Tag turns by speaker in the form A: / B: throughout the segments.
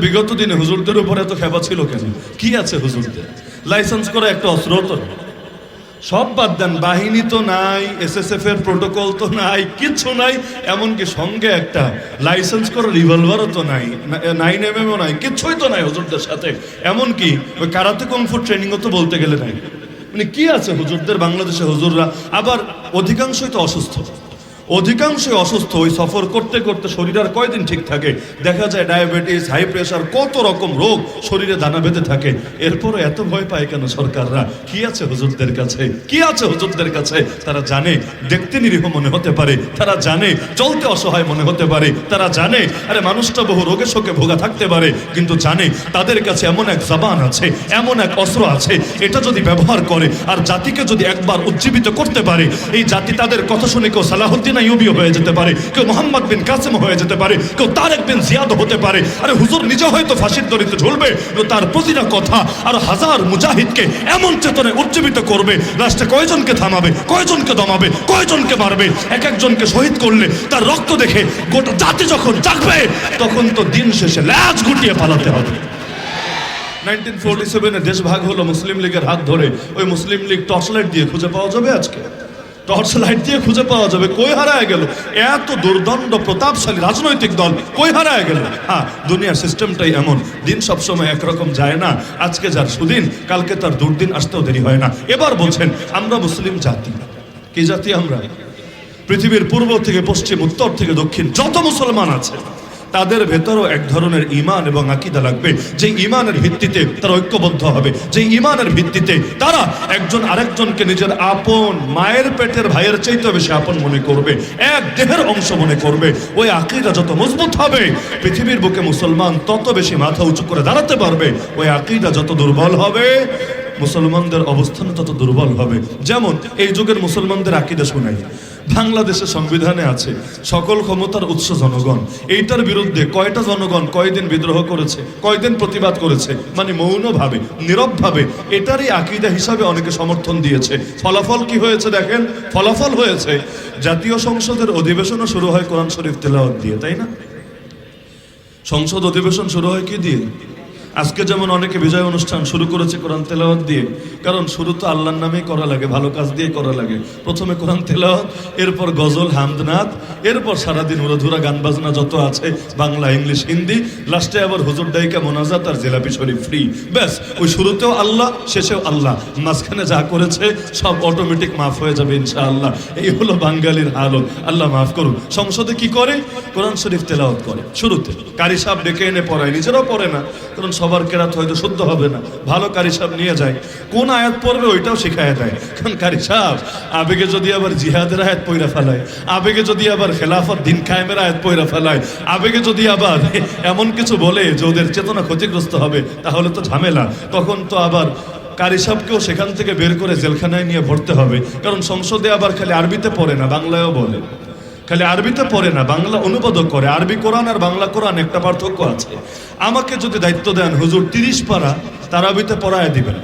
A: বিগত দিনে হুজুরদের উপরে এত খেপা ছিল কেন? কি আছে হুজুরদের? লাইসেন্স করা একটা অস্ত্র তো সব বাদ দেন, বাহিনী তো নাই, এসএসএফ এর প্রোটোকল তো নাই, কিচ্ছু নাই, এমনকি সঙ্গে একটা লাইসেন্স করা রিভলভারও তো নাই, 9mm নাই, কিচ্ছুই তো নাই হুজুরদের সাথে। এমনকি ওই কারাতে কুংফু ট্রেনিংও তো বলতে গেলে নাই। মানে কি আছে হুজুরদের? বাংলাদেশে হুজুররা আবার অধিকাংশই তো অসুস্থ, অধিকাংশই অসুস্থ। ওই সফর করতে করতে শরীর আর কয়দিন ঠিক থাকে? দেখা যায় ডায়াবেটিস, হাই প্রেশার, কত রকম রোগ শরীরে দানা বেঁধে থাকে। এরপরে এত ভয় পায় কেন সরকাররা? কি আছে হুজুরদের কাছে? কি আছে হুজুরদের কাছে? তারা জানে দেখতে নিরীহ মনে হতে পারে, তারা জানে চলতে অসহায় মনে হতে পারে, তারা জানে আরে মানুষটা বহু রোগে শোকে ভোগা থাকতে পারে, কিন্তু জানে তাদের কাছে এমন এক জবান আছে, এমন এক অস্ত্র আছে, এটা যদি ব্যবহার করে আর জাতিকে যদি একবার উজ্জীবিত করতে পারে, এই জাতি তাদের কথা শুনে কেউ সালাহুদ্দিন আইয়ুবী হয়ে যেতে পারে, কেউ মোহাম্মদ বিন কাসেম হয়ে যেতে পারে, কেউ তারেক বিন জিয়াদ হতে পারে। আরে হুজুর নিজে হয়তো ফাঁসির দড়িতে ঝুলবে, তার প্রতিটা কথা আর হাজার মুজাহিদকে এমন চেতনায় উজ্জীবিত করবে, লাস্টে কয়জনকে থামাবে, কয়জনকে দমাবে, কয়জনকে মারবে। এক একজনকে শহীদ করলে তার রক্ত দেখে গোটা জাতি যখন জাগবে, তখন তো দিন শেষে ল্যাজ গুটিয়ে পালাতে হবে। 1947-এ দেশ ভাগ হলো মুসলিম লীগের হাত ধরে। ওই মুসলিম লীগ টর্চ লাইট দিয়ে খুঁজে পাওয়া যাবে? আজকে টর্চ লাইট দিয়ে খুঁজে পাওয়া যাবে? কই হারায় গেল? এত দুর্দণ্ড প্রতাপশালী রাজনৈতিক দল কই হারায় গেল? হ্যাঁ, দুনিয়ার সিস্টেমটাই এমন, দিন সবসময় একরকম যায় না। আজকে যার সুদিন, কালকে তার দুর্দিন আসতেও দেরি হয় না। এবার বলছেন আমরা মুসলিম জাতি। কি জাতি আমরা? পৃথিবীর পূর্ব থেকে পশ্চিম, উত্তর থেকে দক্ষিণ যত মুসলমান আছে তাদের ভেতরও এক ধরনের ঈমান এবং আকীদা লাগবে, যে ঈমানের ভিত্তিতে তারা ঐক্যবদ্ধ হবে, যে ঈমানের ভিত্তিতে তারা একজন আরেকজনকে নিজের আপন, মায়ের পেটের ভাইয়ের চাইতে বেশি আপন মনে করবে, এক দেহের অংশ মনে করবে। ওই আকীদা যত মজবুত হবে, পৃথিবীর বুকে মুসলমান তত বেশি মাথা উঁচু করে দাঁড়াতে পারবে। ওই আকীদা যত দুর্বল হবে, মুসলমানদের অবস্থান তত দুর্বল হবে। যেমন এই যুগের মুসলমানদের আকীদা শোনাই, বাংলাদেশের সংবিধানে আছে সকল ক্ষমতার উৎস জনগণ। এইটার বিরুদ্ধে কয়টা জনগণ কয়দিন বিদ্রোহ করেছে, কয়দিন প্রতিবাদ করেছে, মানে মৌনভাবে, নীরবভাবে। এটারই আকীদা হিসাবে অনেকে সমর্থন দিয়েছে। ফলাফল কি হয়েছে দেখেন? ফলাফল হয়েছে জাতীয় সংসদের অধিবেশনও শুরু হয় কোরআন শরীফ তেলাওয়াত দিয়ে, তাই না? সংসদ অধিবেশন শুরু হয় কি দিয়ে? আজকে যেমন অনেকে বিজয় অনুষ্ঠান শুরু করেছে কোরআন তেলাওয়াত দিয়ে, কারণ শুরু তো আল্লাহর নামেই করা লাগে, ভালো কাজ দিয়ে করা লাগে। প্রথমে কোরআন তেলাওয়াত, এরপর গজল, হামদনাথ, এরপর সারাদিন উড়াধুরা গান বাজনা যত আছে, বাংলা, ইংলিশ, হিন্দি, লাস্টে আবার হুজুর ডাইকা মোনাজাত আর জিলাপি শরীফ ফ্রি। ব্যাস, ওই শুরুতেও আল্লাহ, শেষেও আল্লাহ, মাঝখানে যা করেছে সব অটোমেটিক মাফ হয়ে যাবে ইনশাআল্লাহ। এই হলো বাঙালির হালত, আল্লাহ মাফ করুন। সংসদে কি করে? কোরআন শরীফ তেলাওয়াত করে শুরুতে, কারি সাহেব ডেকে এনে পড়ায়, নিজেরাও পড়ে না, কারণ সবার কেরাত হয়তো শুদ্ধ হবে না, ভালো কারি সাহেব নিয়ে যায়, কোন আয়াত পড়বে ওইটাও শিখায় দেয়। কারণ কারি সাহেব আবেগে যদি আবার জিহাদের আয়াত পয়রা ফেলায়, আবেগে যদি আবার খেলাফত দিন কায়েমের আয়াত পয়রা ফেলায়, আবেগে যদি আবার এমন কিছু বলে যে ওদের চেতনা ক্ষতিগ্রস্ত হবে, তাহলে তো ঝামেলা। তখন তো আবার কারি সাহেবকেও সেখান থেকে বের করে জেলখানায় নিয়ে ভরতে হবে। কারণ সংসদে আবার খালি আরবিতে পড়ে না, বাংলায়ও বলে, খালি আরবিতে পড়ে না, বাংলা অনুবাদও করে। আরবি কোরআন আর বাংলা কোরআন একটা পার্থক্য আছে। আমাকে যদি দায়িত্ব দেন হুজুর 30 পারা তারাবিতে পড়ায় দিবেন,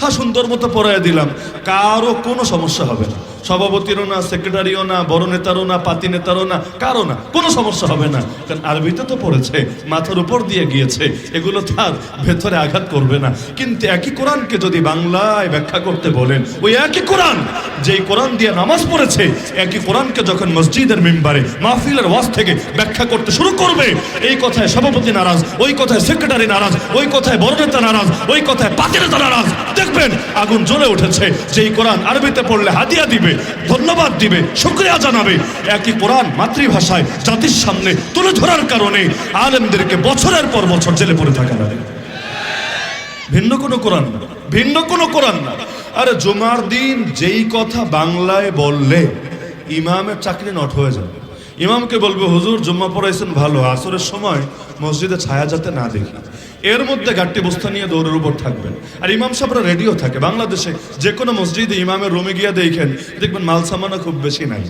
A: হ্যাঁ সুন্দর মতো পড়ায় দিলাম, কারো কোনো সমস্যা হবে না। সভাপতিরও না, সেক্রেটারিও না, বড় নেতারও না, পাতি নেতারও না, কারো না, কোনো সমস্যা হবে না। কারণ আরবিতে তো পড়েছে, মাথার উপর দিয়ে গিয়েছে, এগুলো তার ভেতরে আঘাত করবে না। কিন্তু একই কোরআনকে যদি বাংলায় ব্যাখ্যা করতে বলেন, ওই একই কোরআন যেই কোরআন দিয়ে নামাজ পড়েছে, একই কোরআনকে যখন মসজিদের মিম্বারে, মাহফিলের ওয়াজ থেকে ব্যাখ্যা করতে শুরু করবে, এই কথায় সভাপতি নারাজ, ওই কথায় সেক্রেটারি নারাজ, ওই কথায় বড় নেতা নারাজ, ওই কথায় পাতি নেতা নারাজ, দেখবেন আগুন জ্বলে উঠেছে। যেই কোরআন আরবিতে পড়লে হাদিয়া দিবে, ধন্যবাদ দিবে, শুকরিয়া জানাবে, একই কোরআন মাতৃভাষায় জাতির সামনে তুলে ধরার কারণে আলেমদেরকে বছরের পর বছর জেলে পড়ে থাকা লাগে। ভিন্ন কোনো কোরআন না, ভিন্ন কোনো কোরআন না। আরে জুমার দিন যেই কথা বাংলায় বললে ইমামের চাকরি নট হয়ে যাবে। ইমামকে বলবে হুজুর জুম্মা পড়াইছেন ভালো, আসরের সময় মসজিদে ছায়া যাতে না দেখি, এর মধ্যে গাট্টি বস্তা নিয়ে দৌড়ের উপর থাকবেন। আর ইমাম সাহেবরা রেডিও থাকে। বাংলাদেশে যে কোনো মসজিদে ইমামের রুমে গিয়ে দেখেন, দেখবেন মাল সামানা খুব বেশি নাই,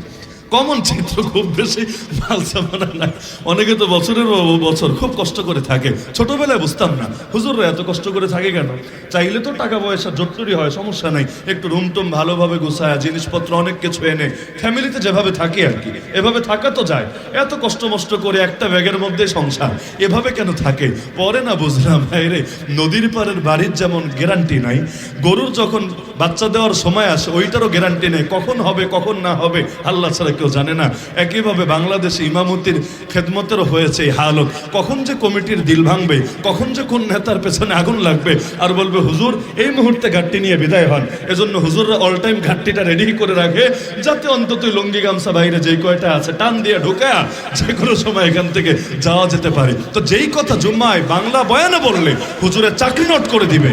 A: কমন চিত্র, খুব বেশি ফালসাফা নাই। অনেকে তো বছরের বছর খুব কষ্ট করে থাকে। ছোটবেলায় বুঝতাম না হুজুররা এত কষ্ট করে থাকে কেন। চাইলে তো টাকা পয়সা জোটরি হয়, সমস্যা নাই, একটু রুম টুম ভালোভাবে গুছায় জিনিসপত্র অনেক কিছু এনে ফ্যামিলিতে যেভাবে থাকে আর কি, এভাবে থাকা তো যায়। এত কষ্ট মষ্ট করে একটা ব্যাগের মধ্যে সংসার, এভাবে কেন থাকে? পরে না বুঝলাম, ভাই রে, নদীর পাড়ের বাড়ির যেমন গ্যারান্টি নাই, গরুর যখন বাচ্চা দেওয়ার সময় আসে ওইটারও গ্যারান্টি নেই, কখন হবে কখন না হবে আল্লাহ ছাড়া কেউ জানে না। একইভাবে বাংলাদেশে ইমামতির খেদমতেরও হয়েছে এই হালত। কখন যে কমিটির দিল ভাঙবে, কখন যে কোন নেতার পেছনে আগুন লাগবে আর বলবে হুজুর এই মুহূর্তে ঘাটতি নিয়ে বিদায় হন। এজন্য হুজুররা অল টাইম ঘাটতিটা রেডি করে রাখে, যাতে অন্তত লুঙ্গি গামছা বাইরে যেই কয়টা আছে টান দিয়ে ঢোকা যে কোনো সময় এখান থেকে যাওয়া যেতে পারে। তো যেই কথা জুম্মায় বাংলা বয়ানে বললে হুজুরের চাকরি নোট করে দিবে,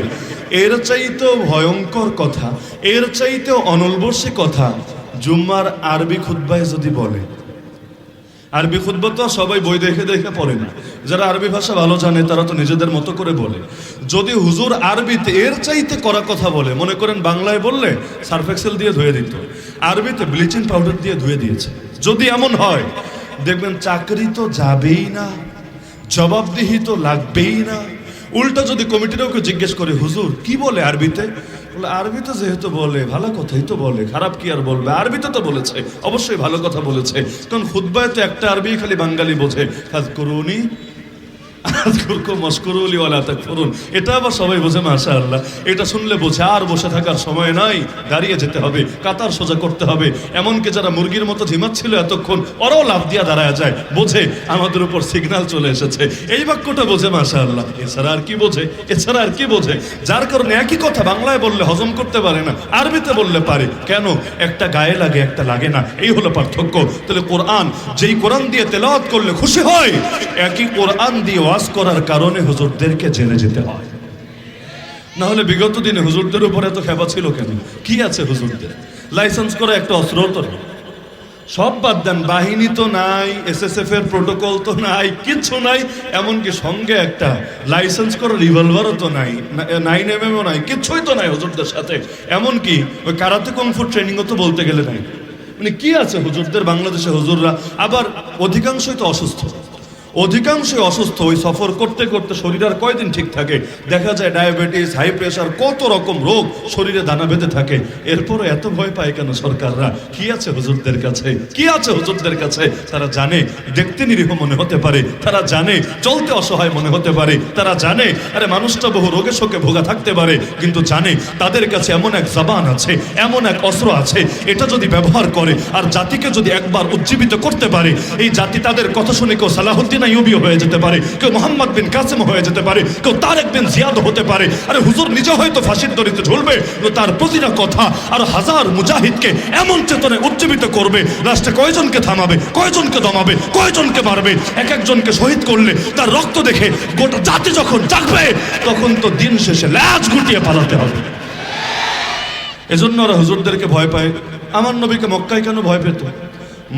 A: এর চাইতেও ভয়ঙ্কর কথা, এর চাইতেও অনলবর্ষী কথা জুম্মার আরবি খুতবায় যদি বলে। আরবি খুতবা তো সবাই বই দেখে দেখে পড়ে না, যারা আরবি ভাষা ভালো জানে তারা তো নিজেদের মতো করে বলে। যদি হুজুর আরবিতে এর চাইতে করা কথা বলে, মনে করেন বাংলায় বললে সার্ফ এক্সেল দিয়ে ধুয়ে দিত, আরবিতে ব্লিচিং পাউডার দিয়ে ধুয়ে দিয়েছে, যদি এমন হয় দেখবেন চাকরি তো যাবেই না, জবাবদিহি তো লাগবেই না। উল্টা যদি কমিটিরও কেউ জিজ্ঞেস করে হুজুর কি বলে আরবিতে, বলে আরবিতে যেহেতু বলে ভালো কথাই তো বলে, খারাপ কি আর বলবে, আরবিতে তো বলেছে, অবশ্যই ভালো কথা বলেছে। কারণ খুতবায় তো একটা আরবি খালি বাঙালি বোঝে, ফাজকুরুনি এটা আবার সবাই বোঝে মাশাআল্লাহ। এটা শুনলে বোঝে আর বসে থাকার সময় নাই, দাঁড়িয়ে যেতে হবে, কাতার সোজা করতে হবে। এমনকি যারা মুরগির মতো ঝিমাচ্ছিল এতক্ষণ, ওরাও লাফ দিয়া দাঁড়ায় যায়, বোঝে আমাদের উপর সিগন্যাল চলে এসেছে। এই বাক্যটা বোঝে মাশাআল্লাহ। এছাড়া আর কি বোঝে, এছাড়া আর কি বোঝে? যার কারণে একই কথা বাংলায় বললে হজম করতে পারে না, আরবিতে বললে পারে। কেন? একটা গায়ে লাগে, একটা লাগে না, এই হলো পার্থক্য। তাহলে কোরআন, যেই কোরআন দিয়ে তেলাওয়াত করলে খুশি হয়, একই কোরআন দিয়ে ওয়াজ করার কারণে হুজুরদেরকে জেনে যেতে হয়। না হলে বিগত দিনে হুজুরদের উপর এত খেপা ছিল কেন? কি আছে হুজুরদের? লাইসেন্স করা একটা অস্ত্র তো না, সব বাদ দেন, বাহিনী তো নাই, এসএসএফ এর প্রোটোকল তো নাই, কিচ্ছু নাই, এমনকি সঙ্গে একটা লাইসেন্স করা রিভলভারও তো নাই, 9mm নাই, কিচ্ছুই তো নাই হুজুরদের সাথে। এমনকি ওই কারাতে কুংফু ট্রেনিংও তো বলতে গেলে নাই। মানে কি আছে হুজুরদের? বাংলাদেশে হুজুররা আবার অধিকাংশই তো অসুস্থ, অধিকাংশই অসুস্থ। ওই সফর করতে করতে শরীর আর কয়দিন ঠিক থাকে? দেখা যায় ডায়াবেটিস, হাই প্রেশার, কত রকম রোগ শরীরে দানা বেঁধে থাকে। এরপরে এত ভয় পায় কেন সরকাররা? কি আছে হুজুরদের কাছে? কি আছে হুজুরদের কাছে? তারা জানে দেখতে নিরীহ মনে হতে পারে, তারা জানে চলতে অসহায় মনে হতে পারে, তারা জানে আরে মানুষটা বহু রোগে শোকে ভোগা থাকতে পারে, কিন্তু জানে তাদের কাছে এমন এক জবান আছে, এমন এক অস্ত্র আছে, এটা যদি ব্যবহার করে আর জাতিকে যদি একবার উজ্জীবিত করতে পারে, এই জাতি তাদের কথা শুনে কেউ সালাহুদ্দিন আইয়ুবী হয়ে যেতে পারে, কেউ মোহাম্মদ বিন কাসেম হয়ে যেতে পারে, কেউ তারেক বিন জিয়াদ হতে পারে। আরে হুজুর নিজে হয়তো ফাঁসির দড়িতে ঝুলবে, তার প্রতিটা কথা আর হাজার মুজাহিদকে এমন চেতনায় উজ্জীবিত করবে, লাস্টে কয়জনকে থামাবে, কয়জনকে দমাবে, কয়জনকে মারবে। এক একজনকে শহীদ করলে তার রক্ত দেখে গোটা জাতি যখন জাগবে, তখন তো দিন শেষে ল্যাজ গুটিয়ে পালাতে হবে। এজন্য ওরা হুজুরদেরকে ভয় পায়। আমার নবীকে মক্কায় কেন ভয় পেত?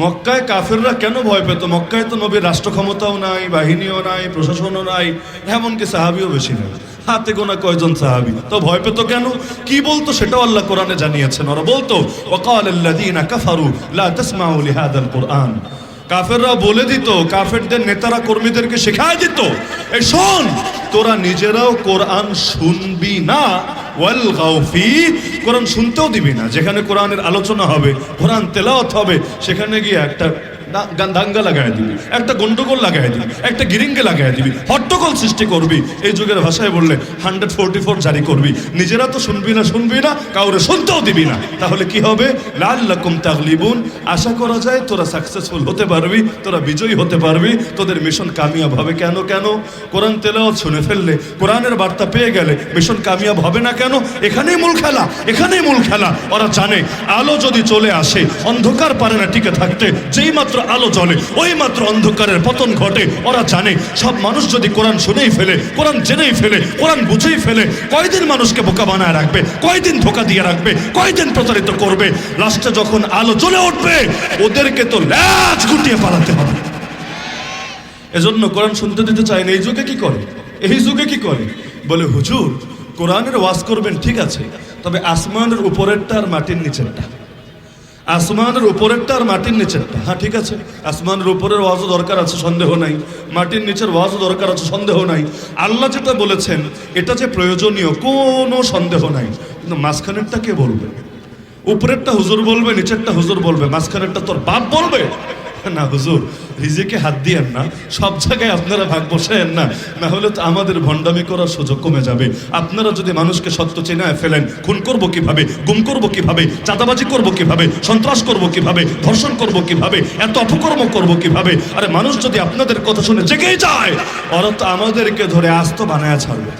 A: মক্কায় কাফেররা কেন ভয় পেত? মক্কায় তো নবীর রাষ্ট্র ক্ষমতাও নাই, বাহিনীও নাই, প্রশাসনও নাই, এমনকি সাহাবিও বেশি নাই, হাতে গোনা কয়জন সাহাবি। তো ভয় পেত কেন? কি বলতো সেটাও আল্লাহ কোরআনে জানিয়েছেন। ওরা বলতো ওয়াকালাল্লাযীনা কাফারু লা তাসমাউ লিহাযাল কুরআন। কাফেররা বলে দিত, কাফেরদের নেতারা কর্মীদেরকে শেখায় দিত, এই শোন তোরা নিজেরাও কোরআন শুনবি না, ওয়াল গাউফি, কোরআন শুনতেও দিবি না। যেখানে কোরআনের আলোচনা হবে, কোরআন তেলাওয়াত হবে, সেখানে গিয়ে একটা দাঙ্গা লাগাই দিবি, একটা গন্ডগোল লাগাই দিবি, একটা গিরিঙ্গে লাগাই দিবি, হট্টগোল সৃষ্টি করবি। এই যুগের ভাষায় বললে 144 জারি করবি। নিজেরা তো শুনবি না, কাউরে শুনতেও দিবি না। তাহলে কি হবে? লাআল্লাকুম তাগলিবুন, আশা করা যায় তোরা সাকসেসফুল হতে পারবি, তোরা বিজয়ী হতে পারবি, তোদের মিশন কামিয়াব হবে। কেন? কোরআন তেলাওয়াত শুনে ফেললে, কোরআনের বার্তা পেয়ে গেলে মিশন কামিয়াব হবে না কেন? এখানেই মূল খেলা, এখানেই মূল খেলা। ওরা জানে আলো যদি চলে আসে, অন্ধকার পারে না টিকে থাকতে, যেই মাত্র আলো জ্বলে ওই মাত্র অন্ধকারের পতন ঘটে। ওরা জানে সব মানুষ যদি কোরআন শুনেই ফেলে, কোরআন জেনেই ফেলে, কোরআন বুঝেই ফেলে, কয়দিন মানুষকে বোকা বানায় রাখবে, কয়দিন ধোকা দিয়ে রাখবে, কয়দিন প্রতারিত করবে। লাস্টে যখন আলো জ্বলে উঠবে, ওদেরকে তো ল্যাজ গুটিয়ে পালাতে হবে। এজন্য কোরআন শুনতে দিতে চায় না। এই যুগে কি করে? বলে হুজুর কোরআনের ওয়াজ করবেন ঠিক আছে, তবে আসমানের উপরেরটা আর মাটির নিচেরটা। আসমানের উপরেরটা আর মাটির নিচেরটা, হ্যাঁ ঠিক আছে, আসমানের উপরের ওয়াজও দরকার আছে, সন্দেহ নাই, মাটির নিচের ওয়াজও দরকার আছে, সন্দেহ নাই। আল্লাহ যেটা বলেছেন এটা যে প্রয়োজনীয় কোনো সন্দেহ নাই, কিন্তু মাঝখানেরটা কে বলবে? উপরেরটা হুজুর বলবে, নিচেরটা হুজুর বলবে, মাঝখানেরটা তোর বাপ বলবে? না হুজুর, রিজিকে হাত দিয়েন না, সব জায়গায় আপনারা ভাগ বসেন না, না হলে তো আমাদের ভণ্ডামি করার সুযোগ কমে যাবে। আপনারা যদি মানুষকে সত্য চেনায় ফেলেন, খুন করব কিভাবে, গুম করব কিভাবে, চাঁদাবাজি করব কিভাবে, সন্ত্রাস করব কিভাবে, ধর্ষণ করব কিভাবে, এত অপকর্ম করব কিভাবে, আরে মানুষ যদি আপনাদের কথা শুনে জেগেই যায়, ওরা তো আমাদেরকে ধরে আস্ত বানায় ছাড়বে।